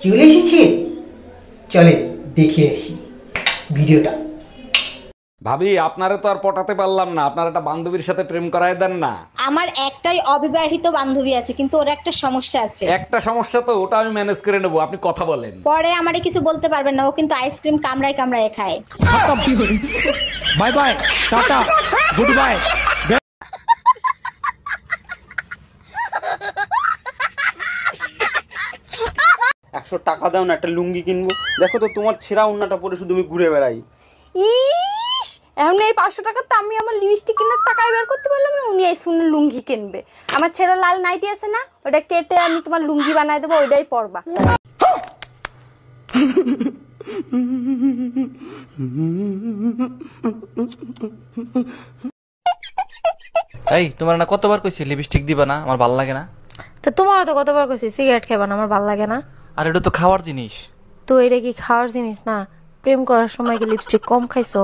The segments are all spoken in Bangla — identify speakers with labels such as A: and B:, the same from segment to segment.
A: চলে এসেছে, চলে দেখে আসি ভিডিওটা।
B: ভাবি আপনারে তো আর পটাতে পারলাম না, আপনার একটা বান্ধবীর সাথে প্রেম করায় দেন না।
C: আমার একটাই অবিবাহিত বান্ধবী আছে, কিন্তু ওর একটা সমস্যা আছে।
B: একটা সমস্যা তো, ওটা আমি ম্যানেজ করে নেবো, আপনি কথা বলেন।
C: পরে আমারে কিছু বলতে পারবেন না, ও কিন্তু আইসক্রিম কামড়ায় কামড়ায় খায়।
D: Bye bye, tata, good bye.
E: 100 টাকা দাও না, একটা লুঙ্গি কিনবো। দেখো তো তোমার ছেঁড়া উন্নাটা পরে শুধু আমি ঘুরে বেড়াই।
F: ইস, এখন এই 500 টাকা তো আমি আমার লিপস্টিক কেনার টাকাই বের করতে পারলাম না, উনি আইসুনের লুঙ্গি কিনবে। আমার ছেঁড়া লাল নাইটি আছে না, ওটা কেটে আমি তোমার লুঙ্গি বানাই দেবো, ওইটাই পরবা।
G: এই তোমার না কতবার কইছি লিপস্টিক দিবা না, আমার ভালো লাগে না।
H: তো তোমারও তো কতবার কইছি সিগারেট খাবা না, আমার ভালো লাগে না।
G: আর এটা তো খাওয়ার জিনিস।
H: তো এটা কি খাওয়ার জিনিস না? প্রেম করার সময় কি লিপস্টিক কম খাইছো?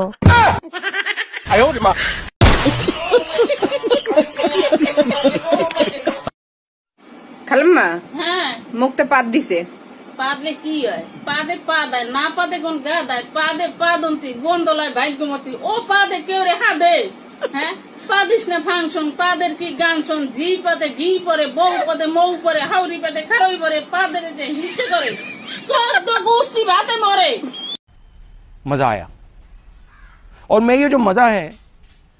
I: খালাম্মা,
J: হ্যাঁ
I: মুখটা পাত দিছে।
J: পাদলে কি হয়? পাদে পা দেয় না, পাদে কোন গা দেয়, পাদে পাদন্তি গন্ডলায় ভাগ্যমতি। ও পাদে কেউ রে হাদে, হ্যাঁ পাদিস না ফাংশন। পাদের কি গান শোন, ঝি পাদে ঘি পরে, বউ পাদে মৌ পরে, হাউরি পাদে খারই পরে, পাদের যে হিংসে করে 14 গোষ্ঠী ভাতে মরে।
D: मजा आया और मैं ये जो मजा है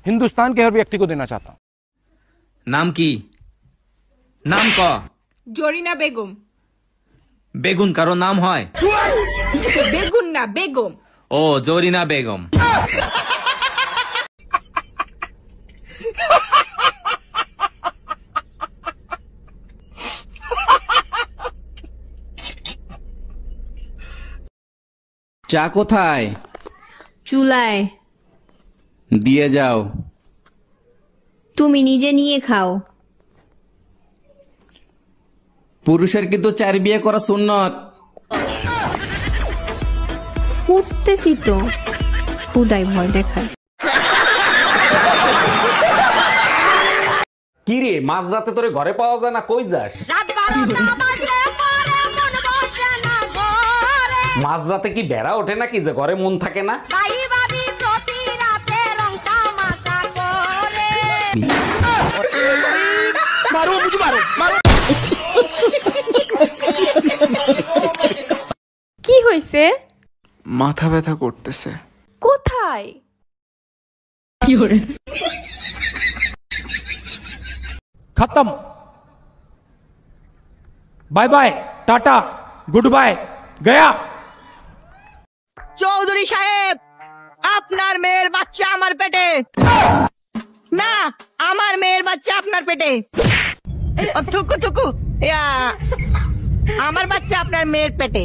D: हिंदुस्तान के हर व्यक्ति को देना चाहता हूँ।
K: नाम की नाम का
I: জরিনা বেগম।
K: बेगुन कारो नाम है?
I: বেগুন না, বেগম।
K: ओ जोरीना बेगम।
L: চা কোথায়?
M: চুলায়।
L: দিয়ে যাও।
M: তুমি নিজে নিয়ে খাও।
L: পুরুষের কিন্তু 4 বিয়ে করা সুন্নত।
M: উঠতেছি তো, খুদাই ভয় দেখায়।
B: কি রে, মাঝরাতে তোরে ঘরে পাওয়া যায় না, কই যাস? মাঝরাতে কি বেড়া ওঠে নাকি যে ঘরে মন থাকে না?
F: কি হয়েছে?
E: মাথা ব্যথা করতেছে।
F: কোথায়?
D: खत्म, bye bye, tata, goodbye, गया।
I: চৌধুরী সাহেব, আপনার মেয়ের বাচ্চা আমার পেটে। না, আমার মেয়ের বাচ্চা আপনার পেটে। থুকু থুকু, আমার বাচ্চা আপনার মেয়ের পেটে।